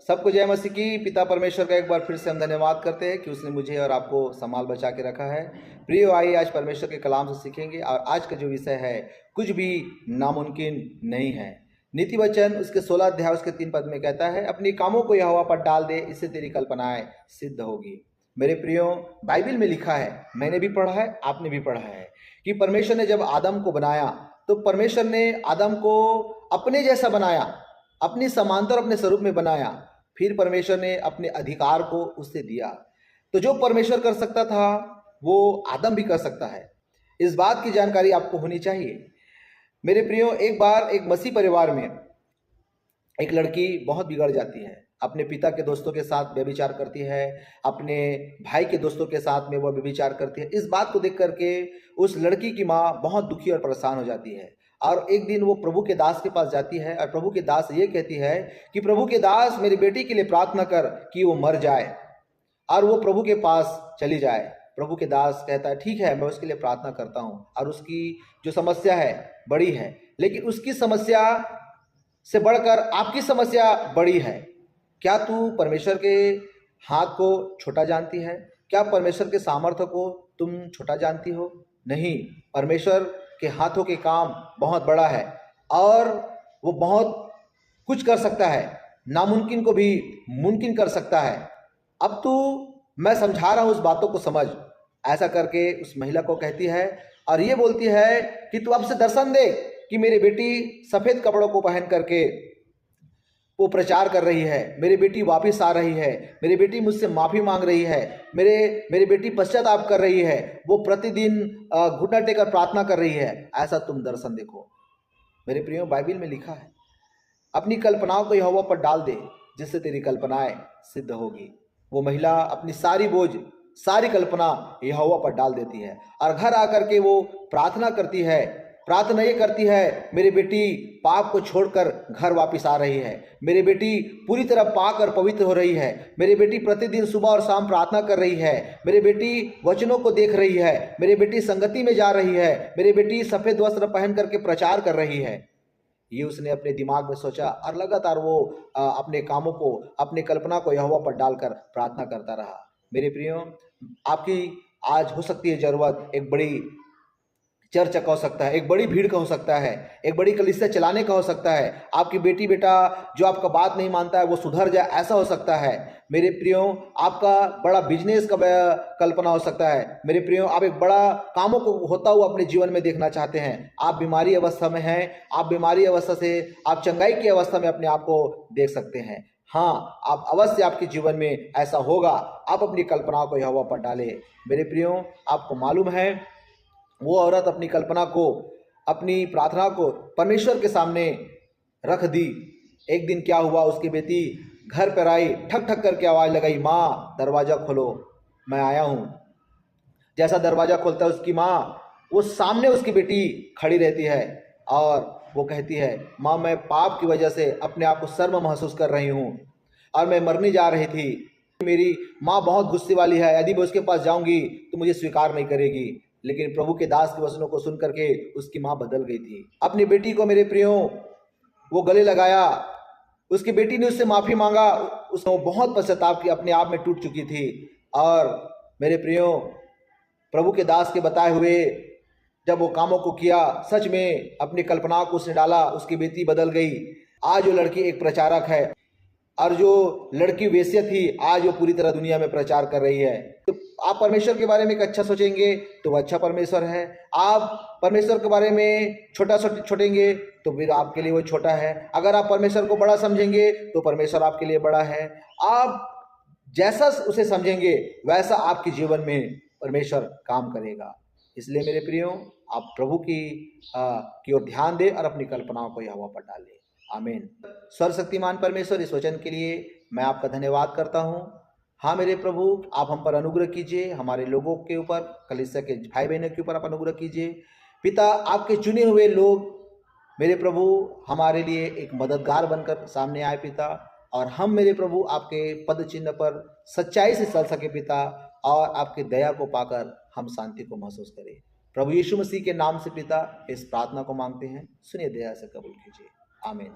सबको जय मसीह की। पिता परमेश्वर का एक बार फिर से हम धन्यवाद करते हैं कि उसने मुझे और आपको संभाल बचा के रखा है। प्रियो, आइए आज परमेश्वर के कलाम से सीखेंगे और आज का जो विषय है, कुछ भी नामुमकिन नहीं है। नीति वचन उसके 16 अध्याय उसके 3 पद में कहता है, अपने कामों को यहोवा पर डाल दे, इससे तेरी कल्पनाएं सिद्ध होगी। मेरे प्रियो, बाइबल में लिखा है, मैंने भी पढ़ा है, आपने भी पढ़ा है कि परमेश्वर ने जब आदम को बनाया तो परमेश्वर ने आदम को अपने जैसा बनाया, अपनी समांतर अपने स्वरूप में बनाया। फिर परमेश्वर ने अपने अधिकार को उससे दिया। तो जो परमेश्वर कर सकता था वो आदम भी कर सकता है। इस बात की जानकारी आपको होनी चाहिए। मेरे प्रियो, एक बार एक मसीह परिवार में एक लड़की बहुत बिगड़ जाती है। अपने पिता के दोस्तों के साथ व्यभिचार करती है, अपने भाई के दोस्तों के साथ में वह व्यभिचार करती है। इस बात को देख करके उस लड़की की माँ बहुत दुखी और परेशान हो जाती है और एक दिन वो प्रभु के दास के पास जाती है और प्रभु के दास ये कहती है कि प्रभु के दास, मेरी बेटी के लिए प्रार्थना कर कि वो मर जाए। और वो प्रभु के पास चली जाए। प्रभु के दास कहता है, ठीक है, मैं उसके लिए प्रार्थना करता हूँ। और उसकी जो समस्या है बड़ी है, लेकिन उसकी समस्या से बढ़कर आपकी समस्या बड़ी है। क्या तू परमेश्वर के हाथ को छोटा जानती है? क्या परमेश्वर के सामर्थ्य को तुम छोटा जानती हो? नहीं, परमेश्वर के हाथों के काम बहुत बड़ा है और वो बहुत कुछ कर सकता है, नामुमकिन को भी मुमकिन कर सकता है। अब तू, मैं समझा रहा हूं, उस बातों को समझ। ऐसा करके उस महिला को कहती है और ये बोलती है कि तू अब से दर्शन दे कि मेरी बेटी सफेद कपड़ों को पहन करके वो प्रचार कर रही है, मेरी बेटी वापस आ रही है, मेरी बेटी मुझसे माफ़ी मांग रही है, मेरी बेटी पश्चाताप कर रही है, वो प्रतिदिन घुटना टेकर प्रार्थना कर रही है। ऐसा तुम दर्शन देखो। मेरे प्रियो, बाइबल में लिखा है, अपनी कल्पनाओं को यहोवा पर डाल दे, जिससे तेरी कल्पनाएं सिद्ध होगी। वो महिला अपनी सारी बोझ, सारी कल्पना यहोवा पर डाल देती है और घर आकर के वो प्रार्थना करती है। प्रार्थना ये करती है, मेरी बेटी पाप को छोड़कर घर वापस आ रही है, मेरी बेटी पूरी तरह पाक और पवित्र हो रही है, मेरी बेटी प्रतिदिन सुबह और शाम प्रार्थना कर रही है, मेरी बेटी वचनों को देख रही है, मेरी बेटी संगति में जा रही है, मेरी बेटी सफ़ेद वस्त्र पहन करके प्रचार कर रही है। ये उसने अपने दिमाग में सोचा और लगातार वो अपने कामों को, अपनी कल्पना को यहोवा पर डालकर प्रार्थना करता रहा। मेरे प्रियो, आपकी आज हो सकती है ज़रूरत एक बड़ी चर्च का हो सकता है, एक बड़ी भीड़ का हो सकता है, एक बड़ी कलीसिया चलाने का हो सकता है। आपकी बेटी बेटा जो आपका बात नहीं मानता है वो सुधर जाए, ऐसा हो सकता है। मेरे प्रियो, आपका बड़ा बिजनेस का कल्पना हो सकता है। मेरे प्रियो, आप एक बड़ा कामों को होता हुआ अपने जीवन में देखना चाहते हैं। आप बीमारी अवस्था में हैं, आप बीमारी अवस्था से आप चंगाई की अवस्था में अपने आप को देख सकते हैं। हाँ, आप अवश्य, आपके जीवन में ऐसा होगा। आप अपनी कल्पनाओं को यहोवा पर डालें। मेरे प्रियो, आपको मालूम है, वो औरत अपनी कल्पना को, अपनी प्रार्थना को परमेश्वर के सामने रख दी। एक दिन क्या हुआ, उसकी बेटी घर पर आई, ठक ठक करके आवाज़ लगाई, माँ दरवाज़ा खोलो, मैं आया हूँ। जैसा दरवाज़ा खोलता है उसकी माँ, वो सामने उसकी बेटी खड़ी रहती है और वो कहती है, माँ मैं पाप की वजह से अपने आप को शर्म महसूस कर रही हूँ और मैं मरने जा रही थी। मेरी माँ बहुत गुस्से वाली है, यदि मैं उसके पास जाऊँगी तो मुझे स्वीकार नहीं करेगी। लेकिन प्रभु के दास के वचनों को सुन करके उसकी माँ बदल गई थी। अपनी बेटी को, मेरे प्रियो, वो गले लगाया। उसकी बेटी ने उससे माफ़ी मांगा। उसने बहुत पश्चाताप किया, अपने आप में टूट चुकी थी। और मेरे प्रियो, प्रभु के दास के बताए हुए जब वो कामों को किया, सच में अपनी कल्पनाओं को उसने डाला, उसकी बेटी बदल गई। आज वो लड़की एक प्रचारक है और जो लड़की वेश्या थी, आज वो पूरी तरह दुनिया में प्रचार कर रही है। तो आप परमेश्वर के बारे में एक अच्छा सोचेंगे तो वो अच्छा परमेश्वर है। आप परमेश्वर के बारे में छोटा छोटेंगे तो फिर आपके लिए वो छोटा है। अगर आप परमेश्वर को बड़ा समझेंगे तो परमेश्वर आपके लिए बड़ा है। आप जैसा उसे समझेंगे वैसा आपके जीवन में परमेश्वर काम करेगा। इसलिए मेरे प्रियो, आप प्रभु की ओर ध्यान दें और अपनी कल्पनाओं को यहोवा पर डालें। आमीन। सर्वशक्तिमान परमेश्वर, इस वचन के लिए मैं आपका धन्यवाद करता हूँ। हाँ मेरे प्रभु, आप हम पर अनुग्रह कीजिए, हमारे लोगों के ऊपर, कलीसिया के भाई बहनों के ऊपर आप अनुग्रह कीजिए। पिता, आपके चुने हुए लोग मेरे प्रभु हमारे लिए एक मददगार बनकर सामने आए पिता, और हम मेरे प्रभु आपके पद चिन्ह पर सच्चाई से चल सके पिता, और आपकी दया को पाकर हम शांति को महसूस करें। प्रभु यीशु मसीह के नाम से पिता इस प्रार्थना को मांगते हैं, सुनिए, दया से कबूल कीजिए। आमीन।